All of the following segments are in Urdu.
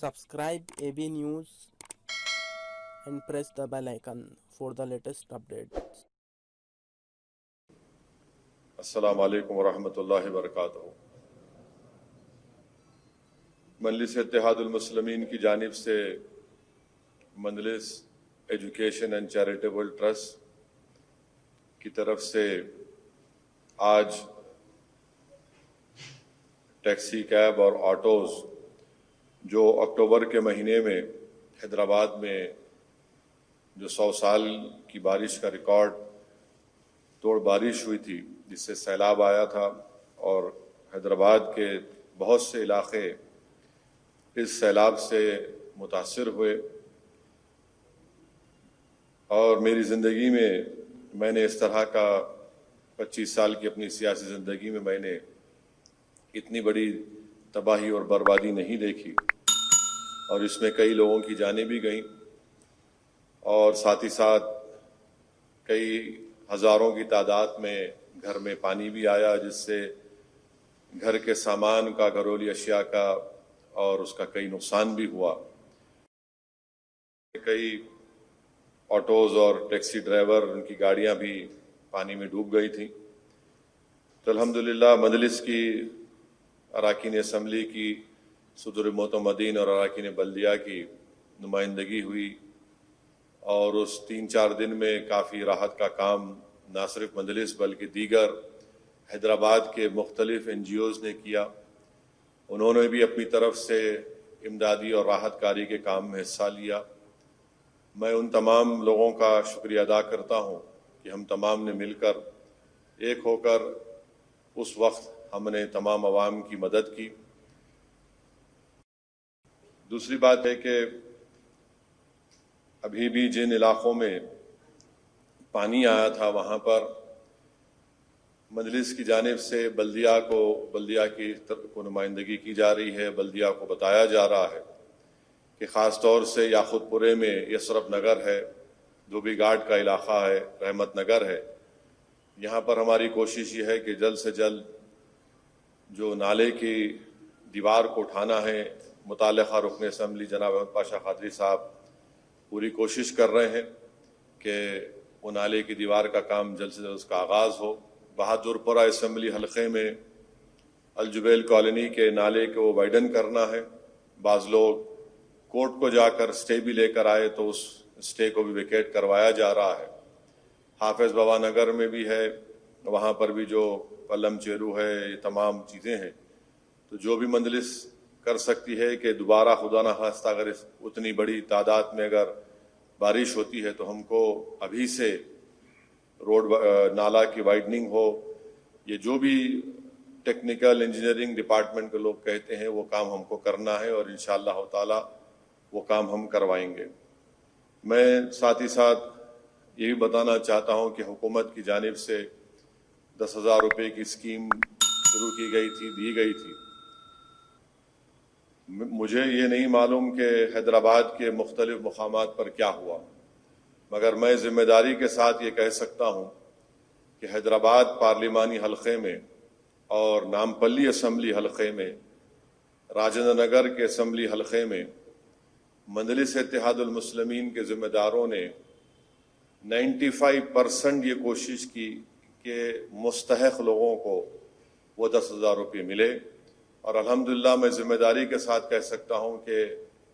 Subscribe AB News and press the bell icon for the latest updates. السلام علیکم ورحمۃ اللہ وبرکاتہ۔ مجلس اتحاد المسلمین کی جانب سے مجلس ایجوکیشن اینڈ چیریٹیبل ٹرسٹ کی طرف سے آج ٹیکسی کیب اور آٹوز جو اکتوبر کے مہینے میں حیدرآباد میں جو 100 سال کی بارش کا ریکارڈ توڑ بارش ہوئی تھی، جس سے سیلاب آیا تھا اور حیدرآباد کے بہت سے علاقے اس سیلاب سے متاثر ہوئے، اور میری زندگی میں نے اس طرح کا 25 سال کی اپنی سیاسی زندگی میں نے اتنی بڑی تباہی اور بربادی نہیں دیکھی، اور اس میں کئی لوگوں کی جانیں بھی گئیں اور ساتھ ہی ساتھ کئی ہزاروں کی تعداد میں گھر میں پانی بھی آیا، جس سے گھر کے سامان کا، گھریلو اشیاء کا اور اس کا کئی نقصان بھی ہوا۔ کئی آٹوز اور ٹیکسی ڈرائیور، ان کی گاڑیاں بھی پانی میں ڈوب گئی تھیں۔ تو الحمدللہ مجلس کی اراکین اسمبلی کی صدور معتمدین اور اراکین بلدیہ کی نمائندگی ہوئی، اور اس 3-4 دن میں کافی راحت کا کام نہ صرف مجلس بلکہ دیگر حیدرآباد کے مختلف NGOs نے کیا۔ انہوں نے بھی اپنی طرف سے امدادی اور راحت کاری کے کام میں حصہ لیا۔ میں ان تمام لوگوں کا شکریہ ادا کرتا ہوں کہ ہم تمام نے مل کر ایک ہو کر اس وقت ہم نے تمام عوام کی مدد کی۔ دوسری بات ہے کہ ابھی بھی جن علاقوں میں پانی آیا تھا، وہاں پر مجلس کی جانب سے بلدیہ کی کو نمائندگی کی جا رہی ہے۔ بلدیہ کو بتایا جا رہا ہے کہ خاص طور سے یاقوت پورے میں یسرف نگر ہے، دھوبی گھاٹ کا علاقہ ہے، رحمت نگر ہے، یہاں پر ہماری کوشش یہ ہے کہ جلد سے جلد جو نالے کی دیوار کو اٹھانا ہے، متعلقہ رکن اسمبلی جناب احمد پاشا قادری صاحب پوری کوشش کر رہے ہیں کہ وہ نالے کی دیوار کا کام جلد سے جلد اس کا آغاز ہو۔ بہادر پورہ اسمبلی حلقے میں الجبیل کالونی کے نالے کو وائڈن کرنا ہے۔ بعض لوگ کورٹ کو جا کر سٹے بھی لے کر آئے، تو اس سٹے کو بھی ویکیٹ کروایا جا رہا ہے۔ حافظ بابا نگر میں بھی ہے، وہاں پر بھی جو پلم چیرو ہے، یہ تمام چیزیں ہیں۔ تو جو بھی مجلس کر سکتی ہے کہ دوبارہ خدا نہ خواستہ اگر اتنی بڑی تعداد میں اگر بارش ہوتی ہے تو ہم کو ابھی سے روڈ نالا کی وائڈننگ ہو، یہ جو بھی ٹیکنیکل انجینئرنگ ڈپارٹمنٹ کے لوگ کہتے ہیں وہ کام ہم کو کرنا ہے، اور انشاءاللہ تعالی وہ کام ہم کروائیں گے۔ میں ساتھ ہی ساتھ یہ بھی بتانا چاہتا ہوں کہ حکومت کی جانب سے 10,000 روپے کی اسکیم شروع کی گئی تھی، دی گئی تھی۔ مجھے یہ نہیں معلوم کہ حیدرآباد کے مختلف مقامات پر کیا ہوا، مگر میں ذمہ داری کے ساتھ یہ کہہ سکتا ہوں کہ حیدرآباد پارلیمانی حلقے میں اور نامپلی اسمبلی حلقے میں، راجندر نگر کے اسمبلی حلقے میں مجلس اتحاد المسلمین کے ذمہ داروں نے 95% یہ کوشش کی کہ مستحق لوگوں کو وہ 10,000 روپے ملے، اور الحمدللہ میں ذمہ داری کے ساتھ کہہ سکتا ہوں کہ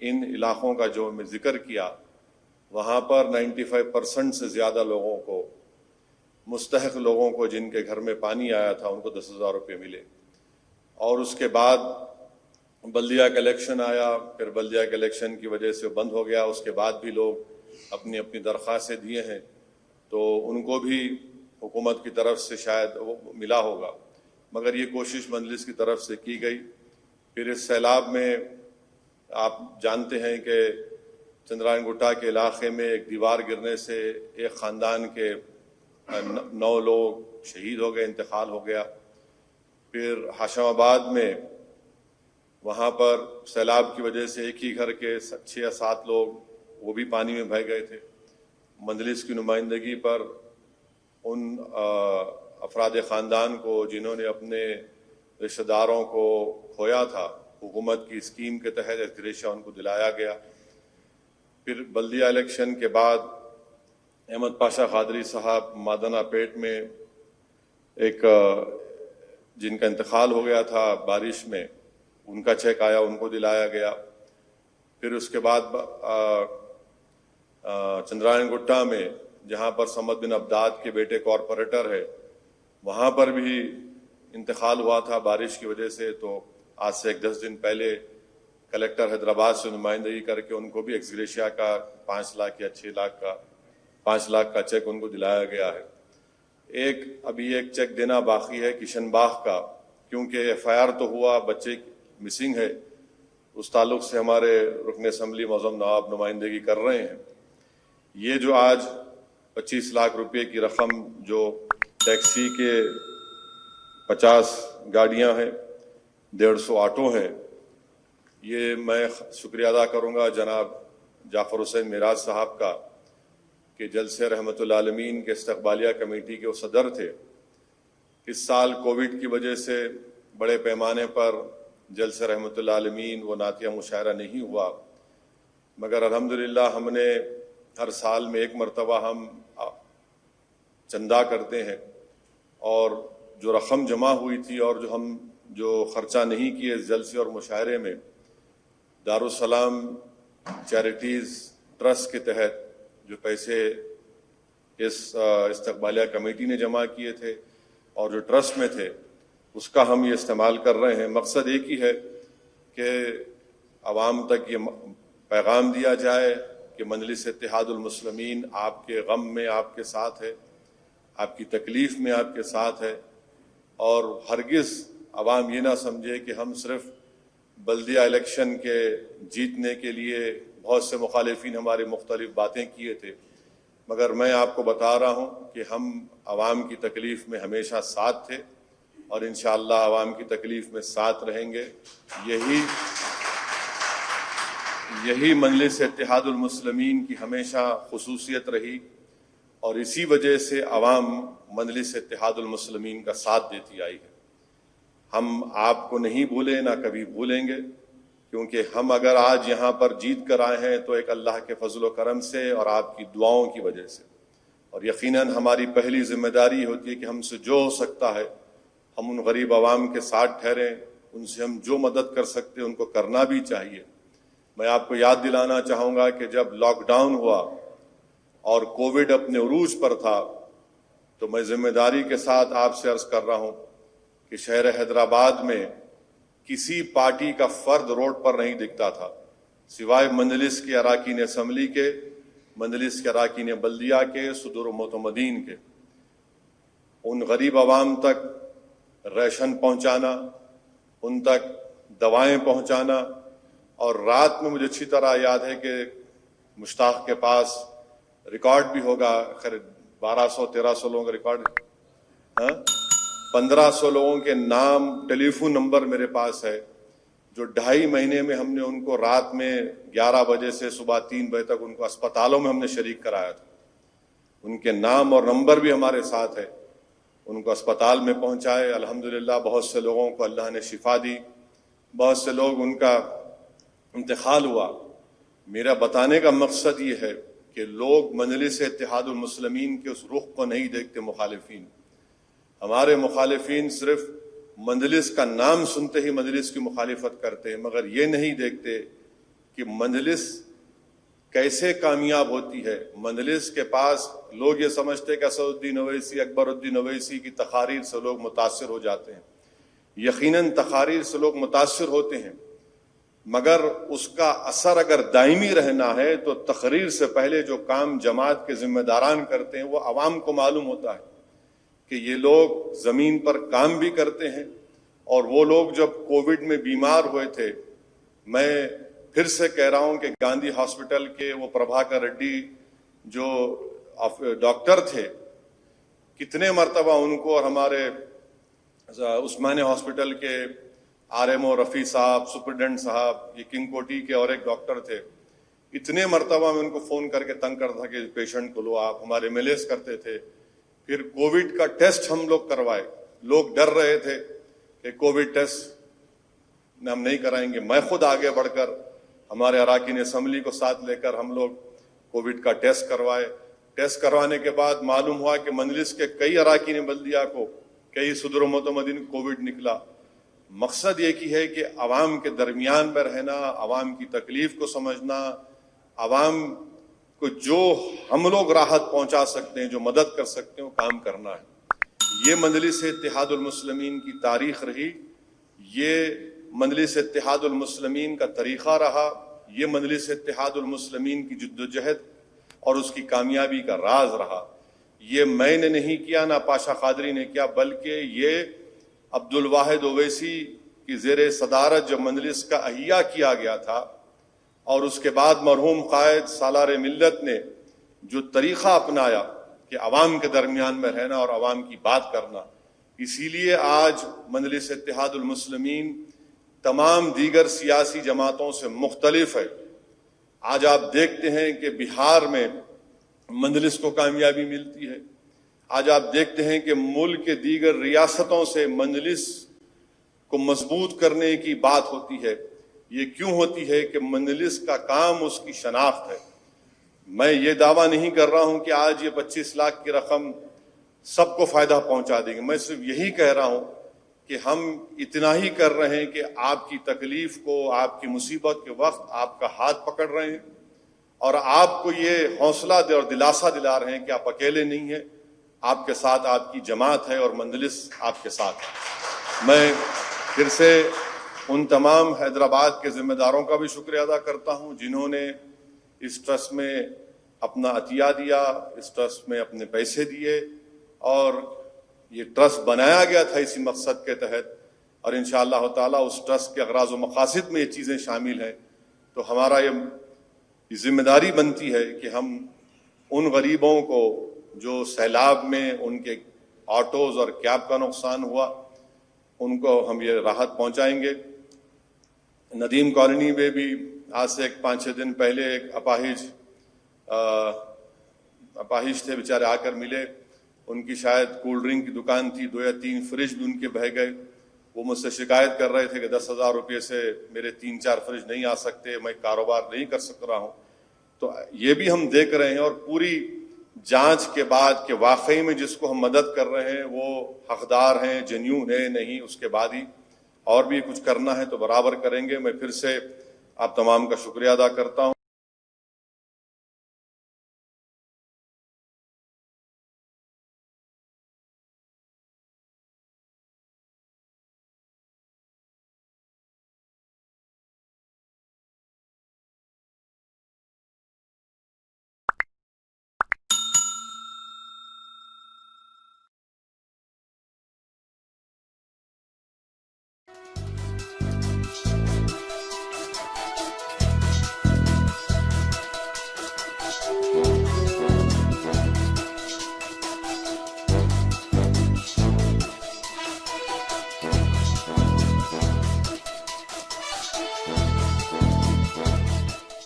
ان علاقوں کا جو میں ذکر کیا، وہاں پر 95% سے زیادہ لوگوں کو، مستحق لوگوں کو جن کے گھر میں پانی آیا تھا، ان کو 10,000 روپے ملے۔ اور اس کے بعد بلدیہ کا الیکشن آیا، پھر بلدیہ کے الیکشن کی وجہ سے بند ہو گیا، اس کے بعد بھی لوگ اپنی اپنی درخواستیں دیے ہیں، تو ان کو بھی حکومت کی طرف سے شاید وہ ملا ہوگا، مگر یہ کوشش مجلس کی طرف سے کی گئی۔ پھر اس سیلاب میں آپ جانتے ہیں کہ چندرائن گٹا کے علاقے میں ایک دیوار گرنے سے ایک خاندان کے 9 لوگ شہید ہو گئے، انتقال ہو گیا۔ پھر ہاشم آباد میں وہاں پر سیلاب کی وجہ سے ایک ہی گھر کے 6 یا 7 لوگ وہ بھی پانی میں بہہ گئے تھے۔ مجلس کی نمائندگی پر ان افراد خاندان کو جنہوں نے اپنے رشتہ داروں کو کھویا تھا، حکومت کی اسکیم کے تحت ایکسگریشیا ان کو دلایا گیا. پھر بلدیہ الیکشن کے بعد احمد پاشا قادری صاحب مادنا پیٹ میں ایک جن کا انتقال ہو گیا تھا بارش میں، ان کا چیک آیا، ان کو دلایا گیا. پھر اس کے بعد چندرائن گٹا میں جہاں پر سمد بن عبداد کے بیٹے کارپوریٹر ہے، وہاں پر بھی انتقال ہوا تھا بارش کی وجہ سے. تو آج سے 10 دن پہلے کلیکٹر حیدرآباد سے نمائندگی کر کے ان کو بھی ایکسگریشیا کا 5 لاکھ یا 6 لاکھ کا 5 لاکھ کا چیک ان کو دلایا گیا ہے. ابھی ایک چیک دینا باقی ہے کشن باغ کا، کیونکہ FIR تو ہوا، بچے مسنگ ہے، اس تعلق سے ہمارے رکن اسمبلی معظم نواب نمائندگی کر رہے ہیں. یہ جو آج 25 لاکھ روپے کی رقم جو ٹیکسی کے 50 گاڑیاں ہیں، 150 آٹو ہیں، یہ میں شکریہ ادا کروں گا جناب جعفر حسین معراج صاحب کا کہ جلسے رحمت اللہ عالمین کے استقبالیہ کمیٹی کے وہ صدر تھے. اس سال کووڈ کی وجہ سے بڑے پیمانے پر جلسے رحمت اللہ عالمین وہ نعتیہ مشاعرہ نہیں ہوا، مگر الحمدللہ ہم نے ہر سال میں 1 مرتبہ ہم چندہ کرتے ہیں، اور جو رقم جمع ہوئی تھی اور جو خرچہ نہیں کیے اس جلسے اور مشاعرے میں، دارالسلام چیریٹیز ٹرسٹ کے تحت جو پیسے اس استقبالیہ کمیٹی نے جمع کیے تھے اور جو ٹرسٹ میں تھے، اس کا ہم یہ استعمال کر رہے ہیں. مقصد ایک ہی ہے کہ عوام تک یہ پیغام دیا جائے کہ مجلس اتحاد المسلمین آپ کے غم میں آپ کے ساتھ ہے، آپ کی تکلیف میں آپ کے ساتھ ہے، اور ہرگز عوام یہ نہ سمجھے کہ ہم صرف بلدیہ الیکشن کے جیتنے کے لیے بہت سے مخالفین ہماری مختلف باتیں کیے تھے، مگر میں آپ کو بتا رہا ہوں کہ ہم عوام کی تکلیف میں ہمیشہ ساتھ تھے اور انشاءاللہ عوام کی تکلیف میں ساتھ رہیں گے. یہی مجلس اتحاد المسلمین کی ہمیشہ خصوصیت رہی، اور اسی وجہ سے عوام مجلس اتحاد المسلمین کا ساتھ دیتی آئی ہے. ہم آپ کو نہیں بھولے، نہ کبھی بھولیں گے، کیونکہ ہم اگر آج یہاں پر جیت کر آئے ہیں تو ایک اللہ کے فضل و کرم سے اور آپ کی دعاؤں کی وجہ سے. اور یقیناً ہماری پہلی ذمہ داری ہوتی ہے کہ ہم سے جو ہو سکتا ہے ہم ان غریب عوام کے ساتھ ٹھہریں، ان سے ہم جو مدد کر سکتے ہیں ان کو کرنا بھی چاہیے. میں آپ کو یاد دلانا چاہوں گا کہ جب لاک ڈاؤن ہوا اور کووڈ اپنے عروج پر تھا، تو میں ذمہ داری کے ساتھ آپ سے عرض کر رہا ہوں کہ شہر حیدرآباد میں کسی پارٹی کا فرد روڈ پر نہیں دکھتا تھا سوائے مجلس کے اراکین اسمبلی کے، مجلس کے اراکین بلدیہ کے، صدور و معتمدین کے. ان غریب عوام تک ریشن پہنچانا، ان تک دوائیں پہنچانا، اور رات میں مجھے اچھی طرح یاد ہے کہ مشتاق کے پاس ریکارڈ بھی ہوگا، خیر 1200-1300 لوگوں کا ریکارڈ، 1500 لوگوں کے نام، ٹیلی فون نمبر میرے پاس ہے، جو 2.5 مہینے میں ہم نے ان کو رات میں 11 بجے سے صبح 3 بجے تک ان کو اسپتالوں میں ہم نے شریک کرایا تھا. ان کے نام اور نمبر بھی ہمارے ساتھ ہے، ان کو اسپتال میں پہنچائے. الحمدللہ بہت سے لوگوں کو اللہ نے شفا دی، بہت سے لوگ ان کا انتقال ہوا. میرا بتانے کا مقصد یہ ہے کہ لوگ مجلس اتحاد المسلمین کے اس رخ کو نہیں دیکھتے. ہمارے مخالفین صرف مجلس کا نام سنتے ہی مجلس کی مخالفت کرتے ہیں، مگر یہ نہیں دیکھتے کہ مجلس کیسے کامیاب ہوتی ہے. مجلس کے پاس لوگ یہ سمجھتے کہ اسد الدین اویسی، اکبر الدین اویسی کی تقاریر سے لوگ متاثر ہو جاتے ہیں. یقیناً تقاریر سے لوگ متاثر ہوتے ہیں، مگر اس کا اثر اگر دائمی رہنا ہے تو تقریر سے پہلے جو کام جماعت کے ذمہ داران کرتے ہیں وہ عوام کو معلوم ہوتا ہے کہ یہ لوگ زمین پر کام بھی کرتے ہیں. اور وہ لوگ جب کووڈ میں بیمار ہوئے تھے، میں پھر سے کہہ رہا ہوں کہ گاندھی ہاسپٹل کے وہ پربھاکر ریڈی جو ڈاکٹر تھے، کتنے مرتبہ ان کو، اور ہمارے عثمانیہ ہاسپٹل کے RMO رفیع صاحب، سپرڈنٹ صاحب، یہ کنگ کوٹی کے اور ایک ڈاکٹر تھے، اتنے مرتبہ میں ان کو فون کر کے تنگ کرتا تھا کہ پیشنٹ کو لو آپ. ہمارے MLAs کرتے تھے. پھر کووڈ کا ٹیسٹ ہم لوگ کروائے. لوگ ڈر رہے تھے کہ کووڈ ٹیسٹ ہم نہیں کرائیں گے. میں خود آگے بڑھ کر ہمارے اراکین اسمبلی کو ساتھ لے کر ہم لوگ کووڈ کا ٹیسٹ کروائے. ٹیسٹ کروانے کے بعد معلوم ہوا کہ مجلس کے کئی اراکین بلدیہ کو, کئی صدر و معتمدین کووڈ نکلا. مقصد یہ کی ہے کہ عوام کے درمیان میں رہنا, عوام کی تکلیف کو سمجھنا, عوام کو جو ہم لوگ راحت پہنچا سکتے ہیں, جو مدد کر سکتے ہیں, وہ کام کرنا ہے. یہ مجلس اتحاد المسلمین کی تاریخ رہی, یہ مجلس اتحاد المسلمین کا طریقہ رہا, یہ مجلس اتحاد المسلمین کی جد و جہد اور اس کی کامیابی کا راز رہا. یہ میں نے نہیں کیا, نہ پاشا قادری نے کیا, بلکہ یہ عبد الواحد اویسی کی زیر صدارت جب مجلس کا احیاء کیا گیا تھا اور اس کے بعد مرحوم قائد سالار ملت نے جو طریقہ اپنایا کہ عوام کے درمیان میں رہنا اور عوام کی بات کرنا, اسی لیے آج مجلس اتحاد المسلمین تمام دیگر سیاسی جماعتوں سے مختلف ہے. آج آپ دیکھتے ہیں کہ بہار میں مجلس کو کامیابی ملتی ہے. آج آپ دیکھتے ہیں کہ ملک کے دیگر ریاستوں سے مجلس کو مضبوط کرنے کی بات ہوتی ہے. یہ کیوں ہوتی ہے کہ مجلس کا کام اس کی شناخت ہے. میں یہ دعویٰ نہیں کر رہا ہوں کہ آج یہ 25 لاکھ کی رقم سب کو فائدہ پہنچا دیں گے. میں صرف یہی کہہ رہا ہوں کہ ہم اتنا ہی کر رہے ہیں کہ آپ کی تکلیف کو, آپ کی مصیبت کے وقت آپ کا ہاتھ پکڑ رہے ہیں اور آپ کو یہ حوصلہ اور دلاسا دلا رہے ہیں کہ آپ اکیلے نہیں ہیں, آپ کے ساتھ آپ کی جماعت ہے اور مجلس آپ کے ساتھ ہے. میں پھر سے ان تمام حیدرآباد کے ذمہ داروں کا بھی شکریہ ادا کرتا ہوں جنہوں نے اس ٹرسٹ میں اپنا عطیہ دیا, اس ٹرسٹ میں اپنے پیسے دیے, اور یہ ٹرسٹ بنایا گیا تھا اسی مقصد کے تحت, اور انشاءاللہ تعالیٰ اس ٹرسٹ کے اغراض و مقاصد میں یہ چیزیں شامل ہیں. تو ہمارا یہ ذمہ داری بنتی ہے کہ ہم ان غریبوں کو جو سیلاب میں ان کے آٹوز اور کیب کا نقصان ہوا, ان کو ہم یہ راحت پہنچائیں گے. ندیم کالونی میں بھی آج سے 5-6 دن پہلے ایک اپاہج تھے, بیچارے آ کر ملے. ان کی شاید کولڈ ڈرنک کی دکان تھی, 2 یا 3 فریج بھی ان کے بہہ گئے. وہ مجھ سے شکایت کر رہے تھے کہ 10,000 روپے سے میرے 3-4 فریج نہیں آ سکتے, میں کاروبار نہیں کر سک رہا ہوں. تو یہ بھی ہم دیکھ رہے ہیں, اور پوری جانچ کے بعد کہ واقعی میں جس کو ہم مدد کر رہے ہیں وہ حقدار ہیں, جنیون ہے نہیں, اس کے بعد ہی اور بھی کچھ کرنا ہے تو برابر کریں گے. میں پھر سے آپ تمام کا شکریہ ادا کرتا ہوں.